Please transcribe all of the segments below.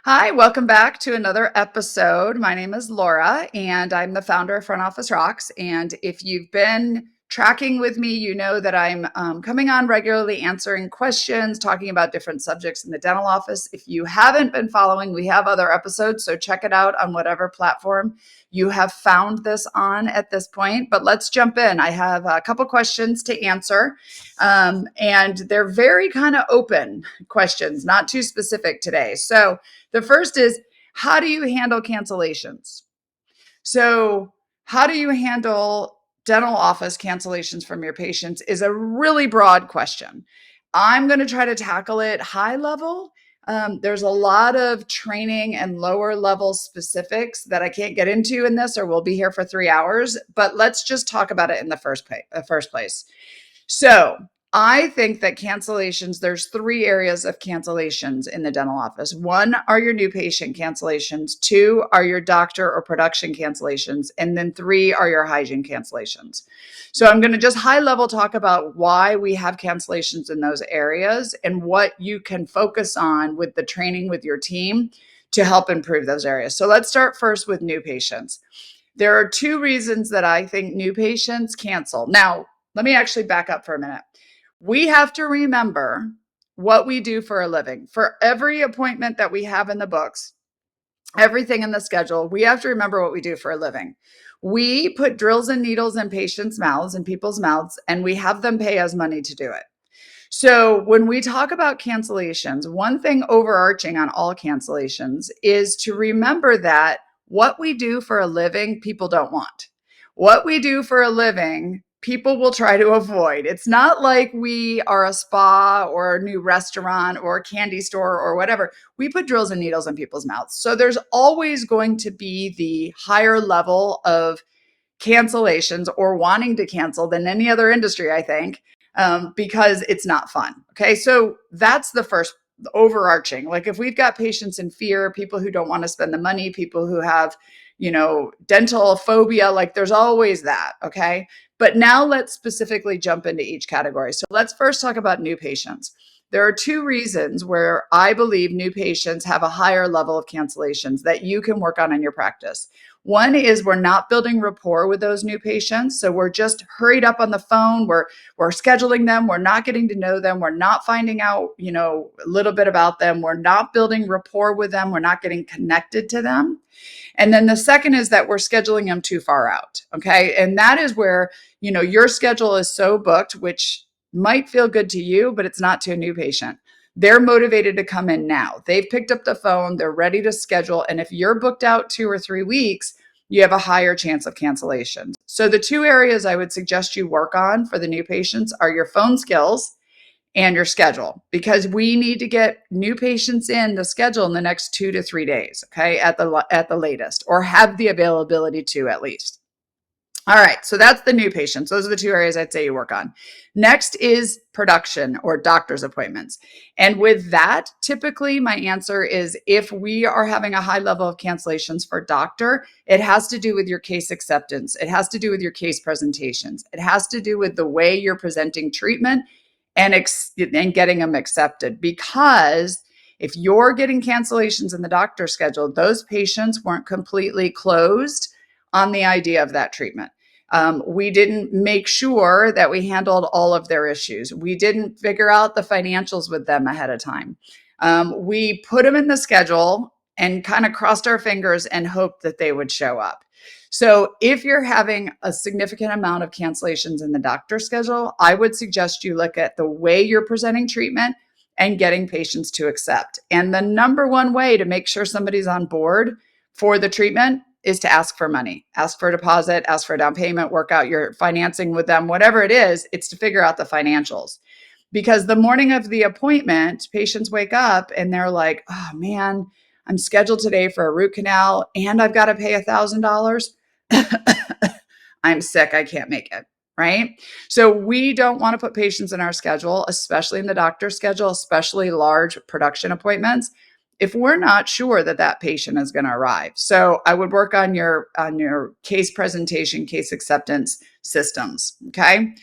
Hi, welcome back to another episode. My name is Laura, and I'm the founder of Front Office Rocks. And if you've been tracking with me, you know that I'm coming on regularly answering questions, talking about different subjects in the dental office. If you haven't been following, we have other episodes, so check it out on whatever platform you have found this on at this point. But let's jump in. I have a couple questions to answer, and they're very kind of open questions, not too specific today. So, the first is, how do you handle cancellations? So, how do you handle dental office cancellations from your patients is a really broad question. I'm going to try to tackle it high level. There's a lot of training and lower level specifics that I can't get into in this, or we'll be here for 3 hours. But let's just talk about it in the first place. So I think that cancellations, there's three areas of cancellations in the dental office. One are your new patient cancellations. Two are your doctor or production cancellations. And then three are your hygiene cancellations. So I'm going to just high level talk about why we have cancellations in those areas and what you can focus on with the training with your team to help improve those areas. So let's start first with new patients. There are two reasons that I think new patients cancel. Now, let me actually back up for a minute. We have to remember what we do for a living. For every appointment that we have in the books, everything in the schedule, we have to remember what we do for a living. We put drills and needles in patients' mouths and people's mouths, and we have them pay us money to do it. So when we talk about cancellations, one thing overarching on all cancellations is to remember that what we do for a living, people don't want. What we do for a living, people will try to avoid. It's not like we are a spa or a new restaurant or a candy store or whatever. We put drills and needles in people's mouths. So there's always going to be the higher level of cancellations or wanting to cancel than any other industry, I think, because it's not fun. Okay. So that's the first overarching. Like if we've got patients in fear, people who don't want to spend the money, people who have, dental phobia, like there's always that. Okay. But now let's specifically jump into each category. So let's first talk about new patients. There are two reasons where I believe new patients have a higher level of cancellations that you can work on in your practice. One is we're not building rapport with those new patients. So we're just hurried up on the phone. We're scheduling them. We're not getting to know them. We're not finding out, a little bit about them. We're not building rapport with them. We're not getting connected to them. And then the second is that we're scheduling them too far out. Okay. And that is where, your schedule is so booked, which might feel good to you, but it's not to a new patient. They're motivated to come in now. They've picked up the phone. They're ready to schedule. And if you're booked out 2 or 3 weeks, you have a higher chance of cancellation. So the two areas I would suggest you work on for the new patients are your phone skills and your schedule, because we need to get new patients in the schedule in the next 2 to 3 days, okay, at the latest, or have the availability to at least. All right, so that's the new patients. Those are the two areas I'd say you work on. Next is production or doctor's appointments. And with that, typically my answer is if we are having a high level of cancellations for doctor, it has to do with your case acceptance. It has to do with your case presentations. It has to do with the way you're presenting treatment and getting them accepted. Because if you're getting cancellations in the doctor schedule, those patients weren't completely closed on the idea of that treatment. We didn't make sure that we handled all of their issues. We didn't figure out the financials with them ahead of time. We put them in the schedule and kind of crossed our fingers and hoped that they would show up. So if you're having a significant amount of cancellations in the doctor schedule, I would suggest you look at the way you're presenting treatment and getting patients to accept. And the number one way to make sure somebody's on board for the treatment is to ask for money, ask for a deposit, ask for a down payment, work out your financing with them, whatever it is, it's to figure out the financials. Because the morning of the appointment, patients wake up and they're like, oh man, I'm scheduled today for a root canal and I've got to pay $1,000. I'm sick, I can't make it, right? So we don't want to put patients in our schedule, especially in the doctor's schedule, especially large production appointments, if we're not sure that that patient is going to arrive. So I would work on your case presentation, case acceptance systems, okay?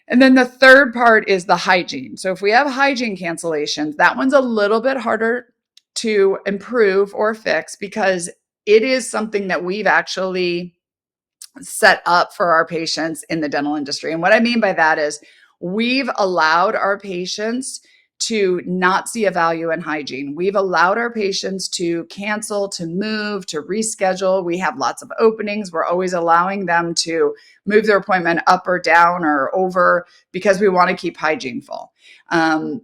And then the third part is the hygiene. So if we have hygiene cancellations, that one's a little bit harder to improve or fix, because it is something that we've actually set up for our patients in the dental industry. And what I mean by that is we've allowed our patients to not see a value in hygiene. We've allowed our patients to cancel, to move, to reschedule. We have lots of openings. We're always allowing them to move their appointment up or down or over, because we want to keep hygiene full.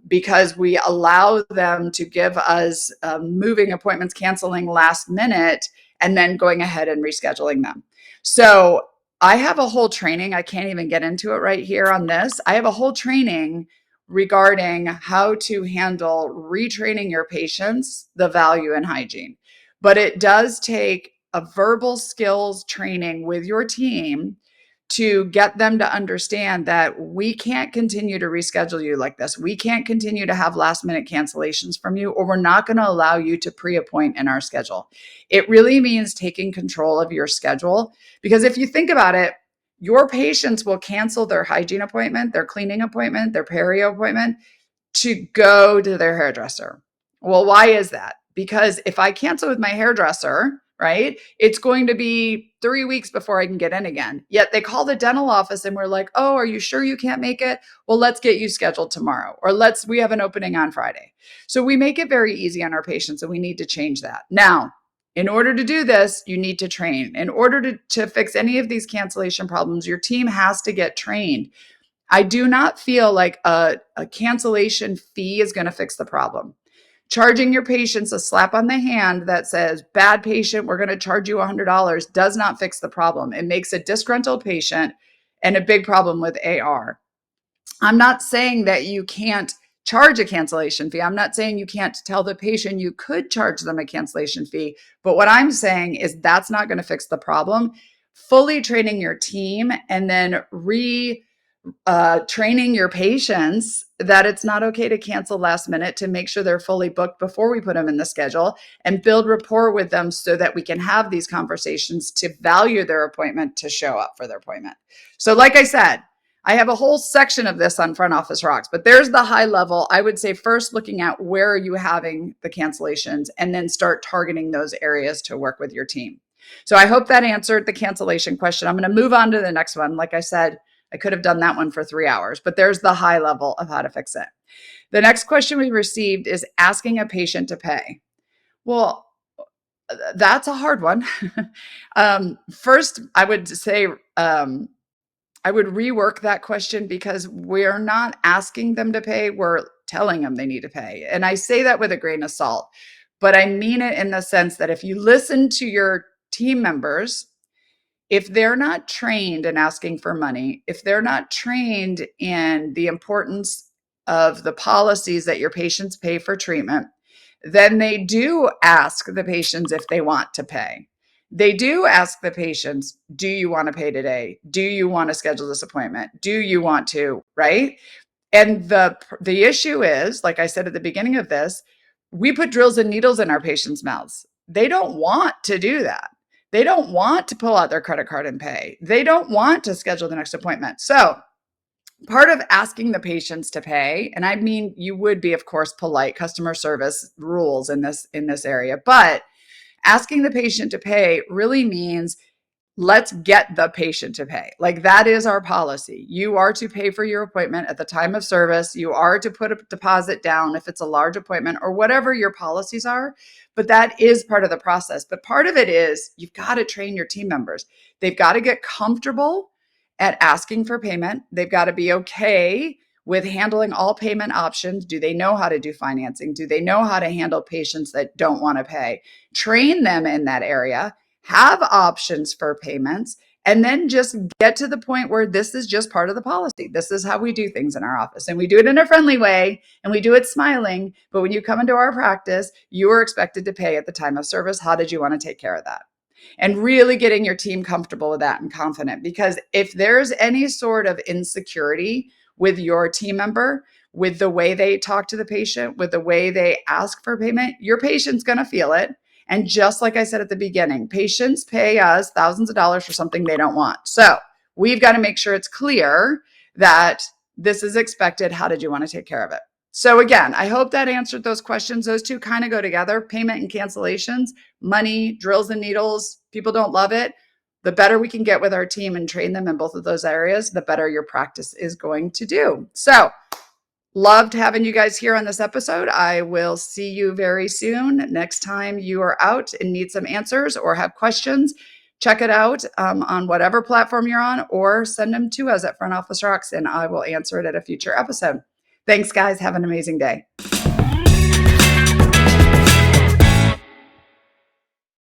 Because we allow them to give us moving appointments, canceling last minute, and then going ahead and rescheduling them. So I have a whole training. I can't even get into it right here on this. I have a whole training regarding how to handle retraining your patients the value in hygiene. But it does take a verbal skills training with your team to get them to understand that we can't continue to reschedule you like this. We can't continue to have last minute cancellations from you, or we're not going to allow you to pre-appoint in our schedule. It really means taking control of your schedule, because if you think about it, your patients will cancel their hygiene appointment, their cleaning appointment, their perio appointment to go to their hairdresser. Well, why is that? Because if I cancel with my hairdresser, right, it's going to be 3 weeks before I can get in again. Yet they call the dental office and we're like, oh, are you sure you can't make it? Well, let's get you scheduled tomorrow, or we have an opening on Friday. So we make it very easy on our patients, and we need to change that. Now, in order to do this, you need to train. In order to fix any of these cancellation problems, your team has to get trained. I do not feel like a cancellation fee is going to fix the problem. Charging your patients a slap on the hand that says, bad patient, we're going to charge you $100, does not fix the problem. It makes a disgruntled patient and a big problem with AR. I'm not saying that you can't charge a cancellation fee. I'm not saying you can't tell the patient you could charge them a cancellation fee. But what I'm saying is that's not going to fix the problem. Fully training your team and then training your patients that it's not okay to cancel last minute, to make sure they're fully booked before we put them in the schedule, and build rapport with them so that we can have these conversations to value their appointment, to show up for their appointment. So like I said, I have a whole section of this on Front Office Rocks, but there's the high level. I would say first looking at where are you having the cancellations, and then start targeting those areas to work with your team. So I hope that answered the cancellation question. I'm going to move on to the next one. Like I said, I could have done that one for 3 hours, but there's the high level of how to fix it. The next question we received is asking a patient to pay. Well, that's a hard one. First, I would say I would rework that question, because we're not asking them to pay, we're telling them they need to pay. And I say that with a grain of salt, but I mean it in the sense that if you listen to your team members, if they're not trained in asking for money, if they're not trained in the importance of the policies that your patients pay for treatment, then they do ask the patients if they want to pay. They do ask the patients, do you want to pay today? Do you want to schedule this appointment? Do you want to, right? And the issue is, like I said at the beginning of this, we put drills and needles in our patients' mouths. They don't want to do that. They don't want to pull out their credit card and pay. They don't want to schedule the next appointment. So part of asking the patients to pay, and I mean, you would be, of course, polite, customer service rules in this area, but asking the patient to pay really means let's get the patient to pay. Like, that is our policy. You are to pay for your appointment at the time of service. You are to put a deposit down if it's a large appointment, or whatever your policies are. But that is part of the process. But part of it is you've got to train your team members. They've got to get comfortable at asking for payment. They've got to be okay with handling all payment options. Do they know how to do financing? Do they know how to handle patients that don't want to pay? Train them in that area. Have options for payments, and then just get to the point where this is just part of the policy. This is how we do things in our office, and we do it in a friendly way, and we do it smiling. But when you come into our practice, you are expected to pay at the time of service. How did you want to take care of that? And really getting your team comfortable with that and confident, because if there's any sort of insecurity with your team member, with the way they talk to the patient, with the way they ask for payment, your patient's going to feel it. And just like I said at the beginning, patients pay us thousands of dollars for something they don't want. So we've got to make sure it's clear that this is expected. How did you want to take care of it? So again, I hope that answered those questions. Those two kind of go together, payment and cancellations, money, drills and needles. People don't love it. The better we can get with our team and train them in both of those areas, the better your practice is going to do. So loved having you guys here on this episode. I will see you very soon. Next time you are out and need some answers or have questions, check it out on whatever platform you're on, or send them to us at Front Office Rocks and I will answer it at a future episode. Thanks, guys. Have an amazing day.